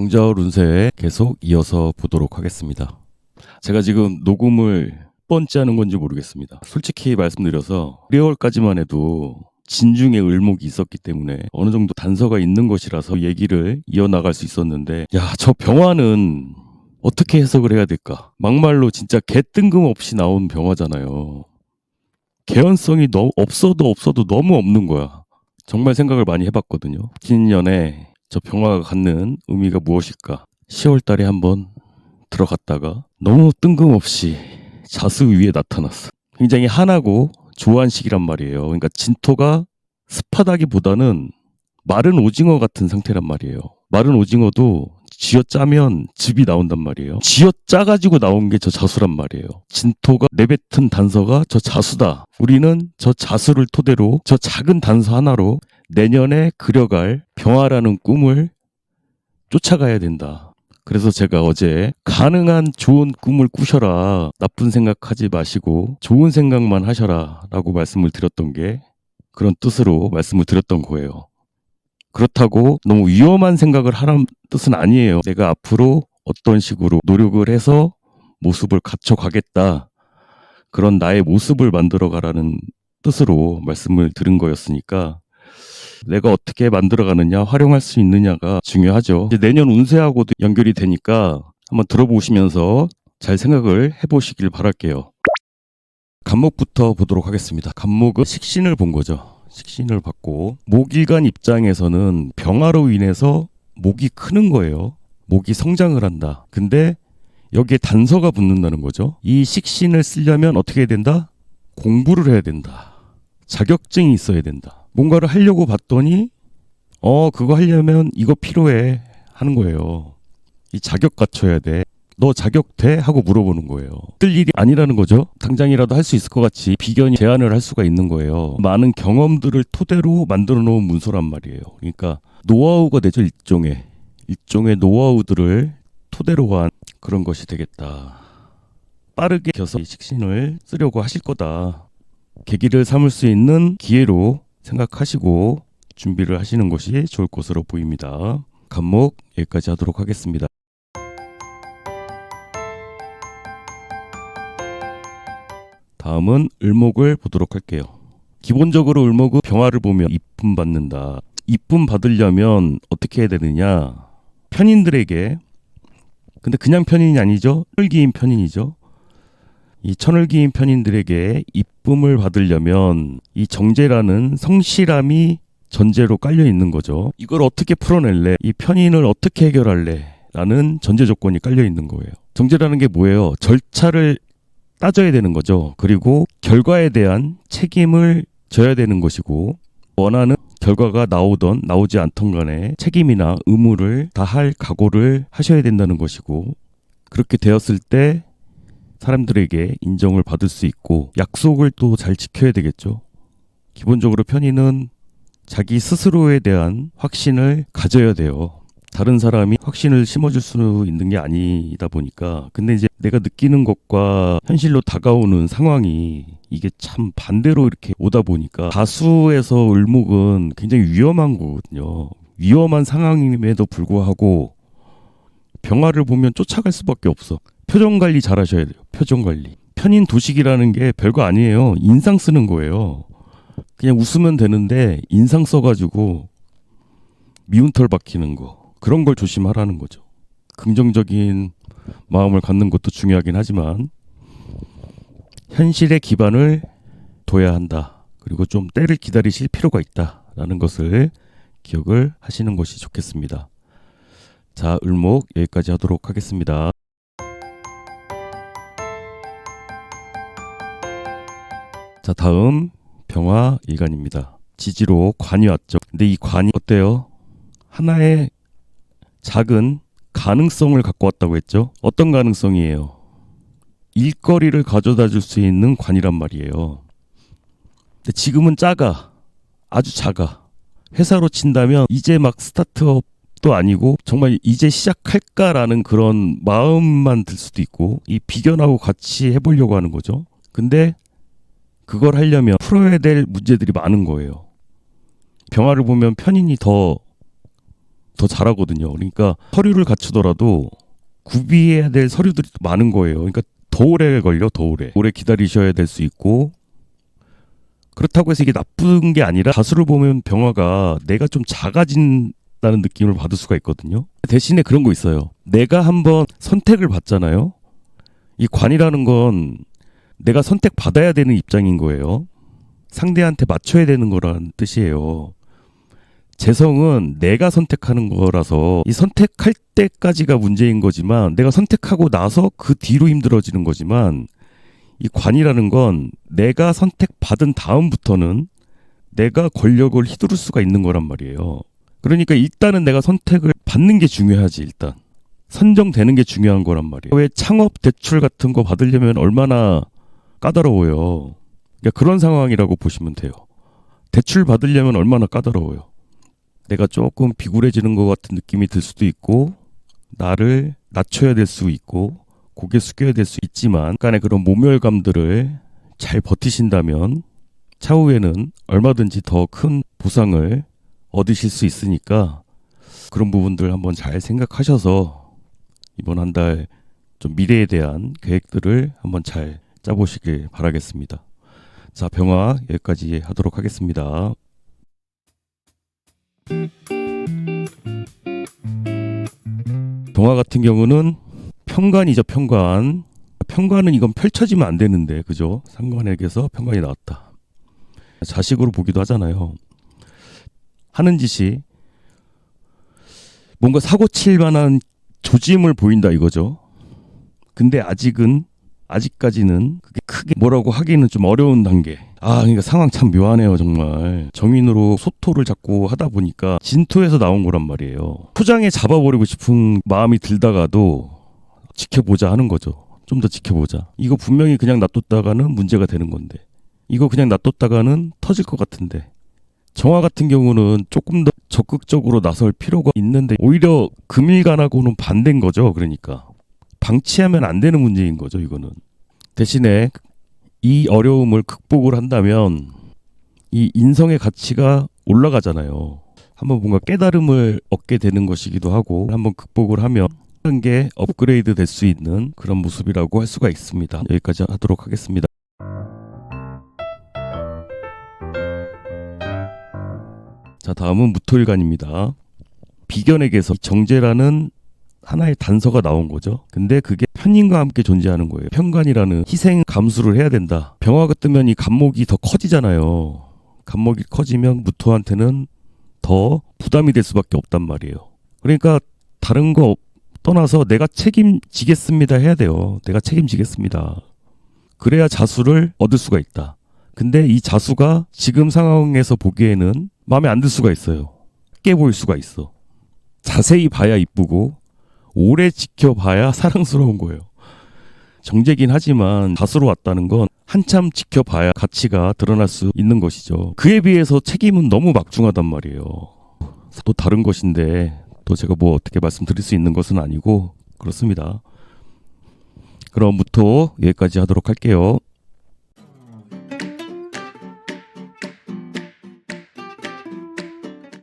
명절 운세 계속 이어서 보도록 하겠습니다. 제가 지금 녹음을 몇 번째 하는 건지 모르겠습니다. 솔직히 말씀드려서 1월까지만 해도 진중에 을목이 있었기 때문에 어느 정도 단서가 있는 것이라서 얘기를 이어나갈 수 있었는데, 저 병화는 어떻게 해석을 해야 될까? 막말로 진짜 개 뜬금없이 나온 병화잖아요. 개연성이 없어도 너무 없는 거야. 정말 생각을 많이 해봤거든요. 신년에 저 병화가 갖는 의미가 무엇일까? 10월 달에 한번 들어갔다가 너무 뜬금없이 자수 위에 나타났어. 굉장히 한하고 조한식이란 말이에요. 그러니까 진토가 습하다기보다는 마른 오징어 같은 상태란 말이에요. 마른 오징어도 쥐어짜면 즙이 나온단 말이에요. 쥐어짜가지고 나온 게 저 자수란 말이에요. 진토가 내뱉은 단서가 저 자수다. 우리는 저 자수를 토대로 저 작은 단서 하나로 내년에 그려갈 병화라는 꿈을 쫓아가야 된다. 그래서 제가 어제 가능한 좋은 꿈을 꾸셔라. 나쁜 생각하지 마시고 좋은 생각만 하셔라 라고 말씀을 드렸던 게 그런 뜻으로 말씀을 드렸던 거예요. 그렇다고 너무 위험한 생각을 하라는 뜻은 아니에요. 내가 앞으로 어떤 식으로 노력을 해서 모습을 갖춰가겠다. 그런 나의 모습을 만들어가라는 뜻으로 말씀을 드린 거였으니까 내가 어떻게 만들어가느냐, 활용할 수 있느냐가 중요하죠. 이제 내년 운세하고도 연결이 되니까 한번 들어보시면서 잘 생각을 해보시길 바랄게요. 간목부터 보도록 하겠습니다. 간목은 식신을 본 거죠. 식신을 받고 목일간 입장에서는 병화로 인해서 목이 크는 거예요. 목이 성장을 한다. 근데 여기에 단서가 붙는다는 거죠. 이 식신을 쓰려면 어떻게 해야 된다? 공부를 해야 된다. 자격증이 있어야 된다. 뭔가를 하려고 봤더니 그거 하려면 이거 필요해 하는 거예요. 이 자격 갖춰야 돼. 너 자격 돼? 하고 물어보는 거예요. 뜰 일이 아니라는 거죠. 당장이라도 할 수 있을 것 같이 비견이 제안을 할 수가 있는 거예요. 많은 경험들을 토대로 만들어 놓은 문서란 말이에요. 그러니까 노하우가 되죠. 일종의 노하우들을 토대로 한 그런 것이 되겠다. 빠르게 겨서 식신을 쓰려고 하실 거다. 계기를 삼을 수 있는 기회로 생각하시고 준비를 하시는 것이 좋을 것으로 보입니다. 간목 여기까지 하도록 하겠습니다. 다음은 을목을 보도록 할게요. 기본적으로 을목은 병화를 보면 이쁨 받는다. 이쁨 받으려면 어떻게 해야 되느냐? 편인들에게, 근데 그냥 편인이 아니죠. 천을기인 편인이죠. 이 천을기인 편인들에게 이쁨을 받으려면 이 정제라는 성실함이 전제로 깔려 있는 거죠. 이걸 어떻게 풀어낼래? 이 편인을 어떻게 해결할래? 라는 전제 조건이 깔려 있는 거예요. 정제라는 게 뭐예요? 절차를 따져야 되는 거죠. 그리고 결과에 대한 책임을 져야 되는 것이고, 원하는 결과가 나오던 나오지 않던 간에 책임이나 의무를 다할 각오를 하셔야 된다는 것이고, 그렇게 되었을 때 사람들에게 인정을 받을 수 있고 약속을 또 잘 지켜야 되겠죠. 기본적으로 편인은 자기 스스로에 대한 확신을 가져야 돼요. 다른 사람이 확신을 심어줄 수 있는 게 아니다 보니까. 근데 이제 내가 느끼는 것과 현실로 다가오는 상황이 이게 참 반대로 이렇게 오다 보니까 다수에서 을목은 굉장히 위험한 거거든요. 위험한 상황임에도 불구하고 병화를 보면 쫓아갈 수밖에 없어. 표정 관리 잘 하셔야 돼요. 표정 관리. 편인 도식이라는 게 별거 아니에요. 인상 쓰는 거예요. 그냥 웃으면 되는데 인상 써가지고 미운 털 박히는 거. 그런 걸 조심하라는 거죠. 긍정적인 마음을 갖는 것도 중요하긴 하지만 현실의 기반을 둬야 한다. 그리고 좀 때를 기다리실 필요가 있다라는 것을 기억을 하시는 것이 좋겠습니다. 자, 을목 여기까지 하도록 하겠습니다. 자, 다음 병화 일간입니다. 지지로 관이 왔죠. 근데 이 관이 어때요? 하나의 작은 가능성을 갖고 왔다고 했죠. 어떤 가능성이에요? 일거리를 가져다 줄 수 있는 관이란 말이에요. 근데 지금은 작아. 아주 작아. 회사로 친다면 이제 막 스타트업도 아니고 정말 이제 시작할까라는 그런 마음만 들 수도 있고, 이 비견하고 같이 해보려고 하는 거죠. 근데 그걸 하려면 풀어야 될 문제들이 많은 거예요. 병화를 보면 편인이 더 더 잘하거든요. 그러니까 서류를 갖추더라도 구비해야 될 서류들이 많은 거예요. 그러니까 더 오래 걸려, 더 오래. 오래 기다리셔야 될 수 있고, 그렇다고 해서 이게 나쁜 게 아니라 자수를 보면 병화가 내가 좀 작아진다는 느낌을 받을 수가 있거든요. 대신에 그런 거 있어요. 내가 한번 선택을 받잖아요. 이 관이라는 건 내가 선택받아야 되는 입장인 거예요. 상대한테 맞춰야 되는 거란 뜻이에요. 재성은 내가 선택하는 거라서 이 선택할 때까지가 문제인 거지만 내가 선택하고 나서 그 뒤로 힘들어지는 거지만 이 관이라는 건 내가 선택받은 다음부터는 내가 권력을 휘두를 수가 있는 거란 말이에요. 그러니까 일단은 내가 선택을 받는 게 중요하지. 일단 선정되는 게 중요한 거란 말이에요. 왜 창업 대출 같은 거 받으려면 얼마나 까다로워요. 그러니까 그런 상황이라고 보시면 돼요. 대출 받으려면 얼마나 까다로워요. 내가 조금 비굴해지는 것 같은 느낌이 들 수도 있고 나를 낮춰야 될 수 있고 고개 숙여야 될 수 있지만 약간의 그런 모멸감들을 잘 버티신다면 차후에는 얼마든지 더 큰 보상을 얻으실 수 있으니까 그런 부분들 한번 잘 생각하셔서 이번 한 달 좀 미래에 대한 계획들을 한번 잘 짜보시길 바라겠습니다. 자, 병화 여기까지 하도록 하겠습니다. 병화 같은 경우는 편관이죠. 편관은 이건 펼쳐지면 안 되는데, 그죠? 상관에게서 편관이 나왔다. 자식으로 보기도 하잖아요. 하는 짓이 뭔가 사고 칠 만한 조짐을 보인다 이거죠. 근데 아직까지는 그게 크게 뭐라고 하기는 좀 어려운 단계. 그러니까 상황 참 묘하네요, 정말. 정인으로 소토를 자꾸 하다 보니까 진토에서 나온 거란 말이에요. 포장에 잡아버리고 싶은 마음이 들다가도 지켜보자 하는 거죠. 좀 더 지켜보자. 이거 분명히 그냥 놔뒀다가는 문제가 되는 건데. 이거 그냥 놔뒀다가는 터질 것 같은데. 정화 같은 경우는 조금 더 적극적으로 나설 필요가 있는데 오히려 금일간하고는 반대인 거죠. 그러니까. 방치하면 안 되는 문제인 거죠, 이거는. 대신에 이 어려움을 극복을 한다면 이 인성의 가치가 올라가잖아요. 한번 뭔가 깨달음을 얻게 되는 것이기도 하고 한번 극복을 하면 하는 게 업그레이드 될 수 있는 그런 모습이라고 할 수가 있습니다. 여기까지 하도록 하겠습니다. 자, 다음은 무토일간입니다. 비견에게서 정제라는 하나의 단서가 나온 거죠. 근데 그게 편인과 함께 존재하는 거예요. 편관이라는 희생 감수를 해야 된다. 병화가 뜨면 이 간목이 더 커지잖아요. 간목이 커지면 무토한테는 더 부담이 될 수밖에 없단 말이에요. 그러니까 다른 거 떠나서 내가 책임지겠습니다 해야 돼요. 내가 책임지겠습니다. 그래야 자수를 얻을 수가 있다. 근데 이 자수가 지금 상황에서 보기에는 마음에 안 들 수가 있어요. 깨 보일 수가 있어. 자세히 봐야 이쁘고 오래 지켜봐야 사랑스러운 거예요. 정제긴 하지만 자수로 왔다는 건 한참 지켜봐야 가치가 드러날 수 있는 것이죠. 그에 비해서 책임은 너무 막중하단 말이에요. 또 다른 것인데 또 제가 뭐 어떻게 말씀드릴 수 있는 것은 아니고 그렇습니다. 그럼 무토 여기까지 하도록 할게요.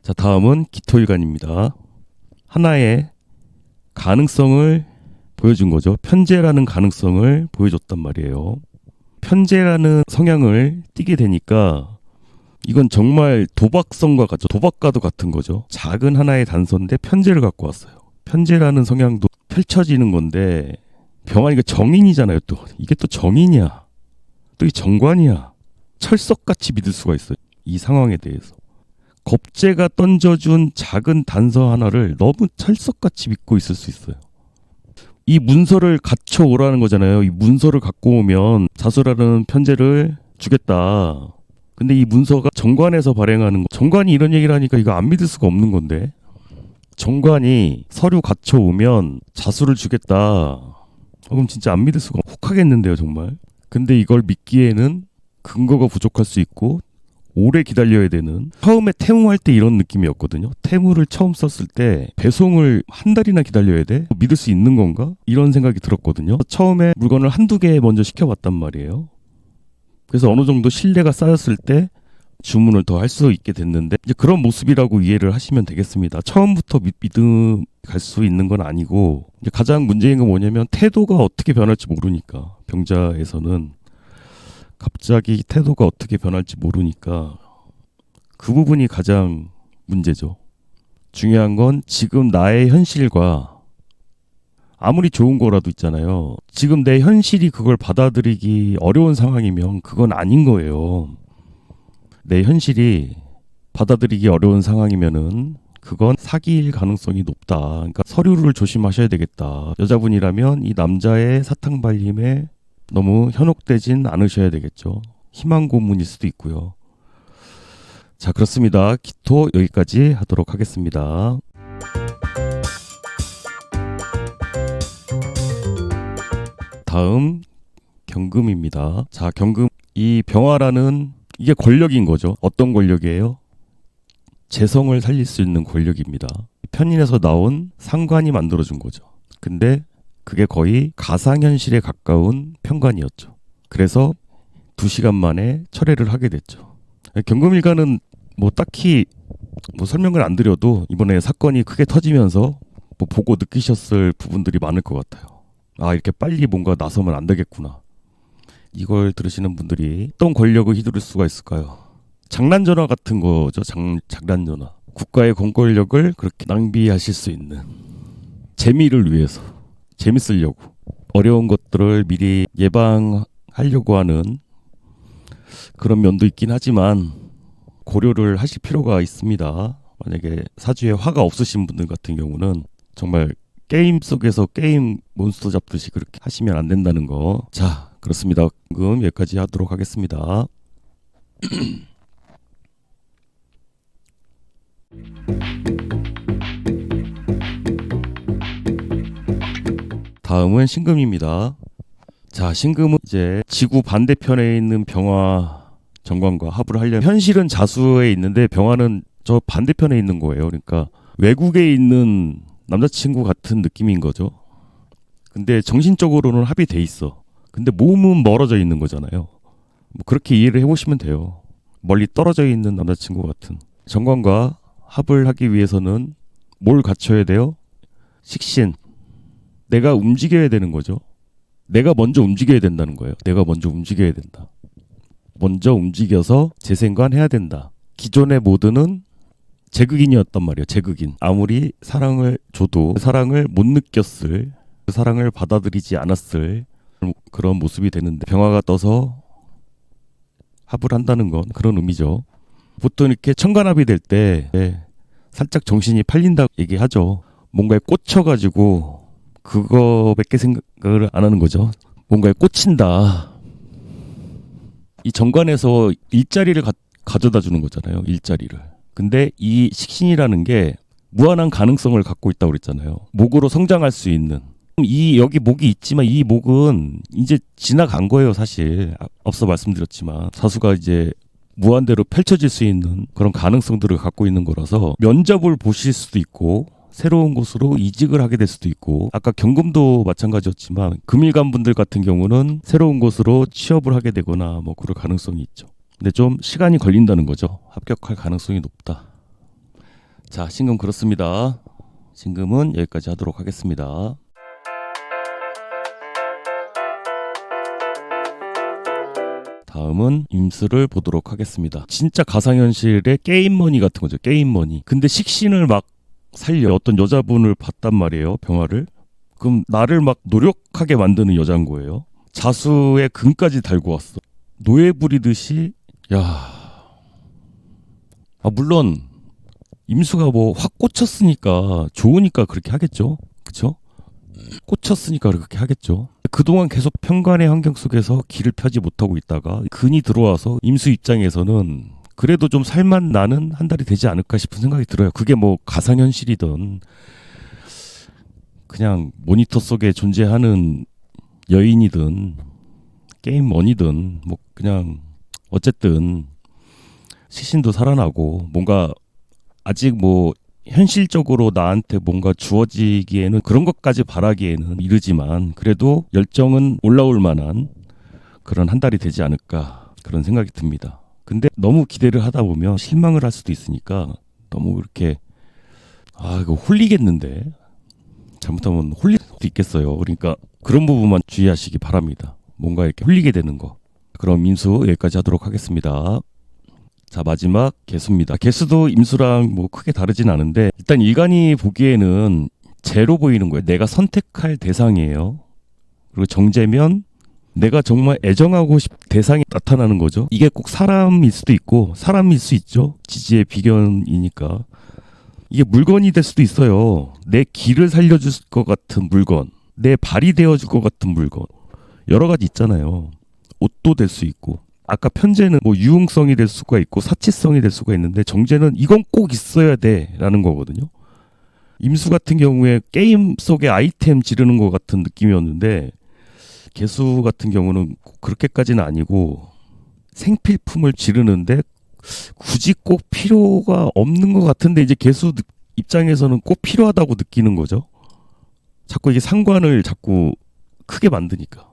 자, 다음은 기토일간입니다. 하나의 가능성을 보여준 거죠. 편재라는 가능성을 보여줬단 말이에요. 편재라는 성향을 띠게 되니까 이건 정말 도박성과 같죠. 도박과도 같은 거죠. 작은 하나의 단서인데 편재를 갖고 왔어요. 편재라는 성향도 펼쳐지는 건데 병환이가 정인이잖아요. 또 이게 또 정인이야. 또 이 정관이야. 철석같이 믿을 수가 있어요. 이 상황에 대해서. 겁재가 던져준 작은 단서 하나를 너무 철석같이 믿고 있을 수 있어요. 이 문서를 갖춰 오라는 거잖아요. 이 문서를 갖고 오면 자수라는 편제를 주겠다. 근데 이 문서가 정관에서 발행하는 거. 정관이 이런 얘기를 하니까 이거 안 믿을 수가 없는 건데. 정관이 서류 갖춰 오면 자수를 주겠다. 그럼 진짜 안 믿을 수가 혹하겠는데요, 정말. 근데 이걸 믿기에는 근거가 부족할 수 있고 오래 기다려야 되는. 처음에 태무할 때 이런 느낌이었거든요. 태무를 처음 썼을 때 배송을 한 달이나 기다려야 돼? 믿을 수 있는 건가? 이런 생각이 들었거든요. 처음에 물건을 한두 개 먼저 시켜봤단 말이에요. 그래서 어느 정도 신뢰가 쌓였을 때 주문을 더 할 수 있게 됐는데 이제 그런 모습이라고 이해를 하시면 되겠습니다. 처음부터 믿음 갈 수 있는 건 아니고 이제 가장 문제인 건 뭐냐면 태도가 어떻게 변할지 모르니까 병자에서는 갑자기 태도가 어떻게 변할지 모르니까 그 부분이 가장 문제죠. 중요한 건 지금 나의 현실과 아무리 좋은 거라도 있잖아요. 지금 내 현실이 그걸 받아들이기 어려운 상황이면 그건 아닌 거예요. 내 현실이 받아들이기 어려운 상황이면은 그건 사기일 가능성이 높다. 그러니까 서류를 조심하셔야 되겠다. 여자분이라면 이 남자의 사탕 발림에 너무 현혹되진 않으셔야 되겠죠. 희망 고문일 수도 있고요. 자, 그렇습니다. 기토 여기까지 하도록 하겠습니다. 다음 경금입니다. 자, 경금 이 병화라는 이게 권력인 거죠. 어떤 권력이에요? 재성을 살릴 수 있는 권력입니다. 편인에서 나온 상관이 만들어준 거죠. 근데 그게 거의 가상현실에 가까운 편관이었죠. 그래서 2시간 만에 철회를 하게 됐죠. 경금일가는 뭐 딱히 뭐 설명을 안 드려도 이번에 사건이 크게 터지면서 뭐 보고 느끼셨을 부분들이 많을 것 같아요. 아, 이렇게 빨리 뭔가 나서면 안 되겠구나. 이걸 들으시는 분들이 어떤 권력을 휘두를 수가 있을까요? 장난전화 같은 거죠. 장난전화. 국가의 공권력을 그렇게 낭비하실 수 있는 재미를 위해서 재밌으려고 어려운 것들을 미리 예방하려고 하는 그런 면도 있긴 하지만 고려를 하실 필요가 있습니다. 만약에 사주에 화가 없으신 분들 같은 경우는 정말 게임 속에서 게임 몬스터 잡듯이 그렇게 하시면 안 된다는 거. 자, 그렇습니다. 그럼 여기까지 하도록 하겠습니다. 다음은 신금입니다. 자, 신금은 이제 지구 반대편에 있는 병화 정관과 합을 하려면 현실은 자수에 있는데 병화는 저 반대편에 있는 거예요. 그러니까 외국에 있는 남자친구 같은 느낌인 거죠. 근데 정신적으로는 합의돼 있어. 근데 몸은 멀어져 있는 거잖아요. 뭐 그렇게 이해를 해보시면 돼요. 멀리 떨어져 있는 남자친구 같은. 정관과 합을 하기 위해서는 뭘 갖춰야 돼요? 식신. 내가 움직여야 되는 거죠. 내가 먼저 움직여야 된다는 거예요. 내가 먼저 움직여야 된다. 먼저 움직여서 재생관해야 된다. 기존의 모드는 제극인이었단 말이에요. 제극인. 아무리 사랑을 줘도 사랑을 못 느꼈을, 사랑을 받아들이지 않았을 그런 모습이 되는데 병화가 떠서 합을 한다는 건 그런 의미죠. 보통 이렇게 천간합이 될 때 살짝 정신이 팔린다고 얘기하죠. 뭔가에 꽂혀가지고 그거밖에 생각을 안 하는 거죠. 뭔가에 꽂힌다. 이 정관에서 일자리를 가져다 주는 거잖아요. 일자리를. 근데 이 식신이라는 게 무한한 가능성을 갖고 있다고 그랬잖아요. 목으로 성장할 수 있는. 이 여기 목이 있지만 이 목은 이제 지나간 거예요, 사실. 앞서 말씀드렸지만 사수가 이제 무한대로 펼쳐질 수 있는 그런 가능성들을 갖고 있는 거라서 면접을 보실 수도 있고 새로운 곳으로 이직을 하게 될 수도 있고 아까 경금도 마찬가지였지만 금일간 분들 같은 경우는 새로운 곳으로 취업을 하게 되거나 뭐 그럴 가능성이 있죠. 근데 좀 시간이 걸린다는 거죠. 합격할 가능성이 높다. 자, 신금 그렇습니다. 신금은 여기까지 하도록 하겠습니다. 다음은 임수를 보도록 하겠습니다. 진짜 가상현실의 게임머니 같은 거죠. 게임머니. 근데 식신을 막 살려 어떤 여자분을 봤단 말이에요. 병화를. 그럼 나를 막 노력하게 만드는 여자인 거예요. 자수의 금까지 달고 왔어. 노예 부리듯이. 야, 물론 임수가 뭐 확 꽂혔으니까 좋으니까 그렇게 하겠죠. 그쵸? 꽂혔으니까 그렇게 하겠죠. 그동안 계속 편관의 환경 속에서 길을 펴지 못하고 있다가 근이 들어와서 임수 입장에서는 그래도 좀 살만 나는 한 달이 되지 않을까 싶은 생각이 들어요. 그게 뭐 가상현실이든 그냥 모니터 속에 존재하는 여인이든 게임머니든 뭐 그냥 어쨌든 시신도 살아나고 뭔가 아직 뭐 현실적으로 나한테 뭔가 주어지기에는 그런 것까지 바라기에는 이르지만 그래도 열정은 올라올 만한 그런 한 달이 되지 않을까 그런 생각이 듭니다. 근데 너무 기대를 하다 보면 실망을 할 수도 있으니까 너무 그렇게 이거 홀리겠는데 잘못하면 홀릴 수도 있겠어요. 그러니까 그런 부분만 주의하시기 바랍니다. 뭔가 이렇게 홀리게 되는 거. 그럼 임수 여기까지 하도록 하겠습니다. 자, 마지막 개수입니다. 개수도 임수랑 뭐 크게 다르진 않은데 일단 일간이 보기에는 제로 보이는 거예요. 내가 선택할 대상이에요. 그리고 정제면 내가 정말 애정하고 대상이 나타나는 거죠. 이게 꼭 사람일 수도 있고 사람일 수 있죠. 지지의 비견이니까. 이게 물건이 될 수도 있어요. 내 길을 살려줄 것 같은 물건, 내 발이 되어줄 것 같은 물건, 여러 가지 있잖아요. 옷도 될 수 있고, 아까 편제는 뭐 유흥성이 될 수가 있고 사치성이 될 수가 있는데 정제는 이건 꼭 있어야 돼라는 거거든요. 임수 같은 경우에 게임 속의 아이템 지르는 것 같은 느낌이었는데 개수 같은 경우는 그렇게까지는 아니고 생필품을 지르는데 굳이 꼭 필요가 없는 것 같은데 이제 개수 입장에서는 꼭 필요하다고 느끼는 거죠. 자꾸 이게 상관을 자꾸 크게 만드니까.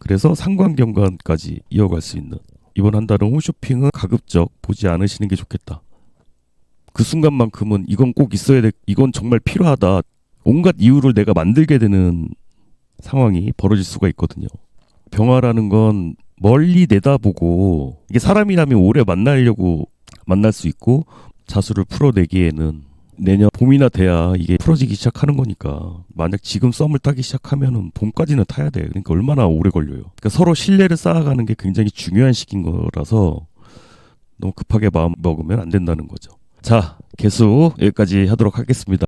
그래서 상관경관까지 이어갈 수 있는 이번 한 달은 홈쇼핑은 가급적 보지 않으시는 게 좋겠다. 그 순간만큼은 이건 꼭 있어야 돼. 이건 정말 필요하다. 온갖 이유를 내가 만들게 되는 상황이 벌어질 수가 있거든요. 병화라는 건 멀리 내다보고 이게 사람이라면 오래 만나려고 만날 수 있고 자수를 풀어내기에는 내년 봄이나 돼야 이게 풀어지기 시작하는 거니까 만약 지금 썸을 타기 시작하면은 봄까지는 타야 돼. 그러니까 얼마나 오래 걸려요. 그러니까 서로 신뢰를 쌓아가는 게 굉장히 중요한 시기인 거라서 너무 급하게 마음 먹으면 안 된다는 거죠. 자, 개수 여기까지 하도록 하겠습니다.